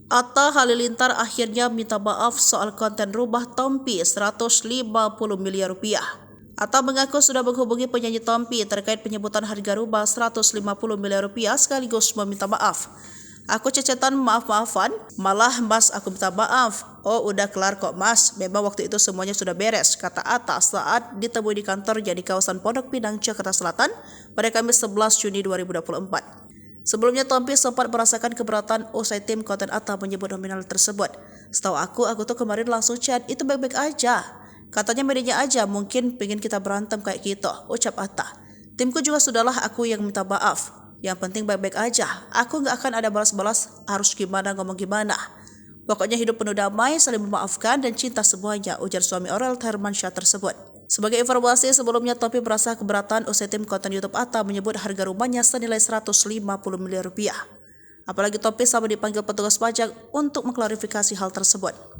Atta Halilintar akhirnya minta maaf soal konten rumah Tompi 150 miliar rupiah. Atta mengaku sudah menghubungi penyanyi Tompi terkait penyebutan harga rumah 150 miliar rupiah sekaligus meminta maaf. Aku cecetan maaf-maafan, malah mas aku minta maaf. Oh udah kelar kok mas, memang waktu itu semuanya sudah beres, kata Atta saat ditemui di kantornya di kawasan Pondok Pinang, Jakarta Selatan pada Kamis 11 Juni 2024. Sebelumnya Tompi sempat merasakan keberatan usai tim konten Atta menyebut nominal tersebut. Setahu aku tuh kemarin langsung chat, itu baik-baik aja. Katanya medianya aja mungkin pengen kita berantem kayak gitu, ucap Atta. Timku juga sudahlah aku yang minta maaf. Yang penting baik-baik aja, aku gak akan ada balas-balas harus gimana ngomong gimana. Pokoknya hidup penuh damai, saling memaafkan dan cinta semuanya, ujar suami Aurel Hermansyah tersebut. Sebagai informasi, sebelumnya Tompi merasa keberatan usai tim konten YouTube Atta menyebut harga rumahnya senilai 150 miliar rupiah. Apalagi Tompi sama dipanggil petugas pajak untuk mengklarifikasi hal tersebut.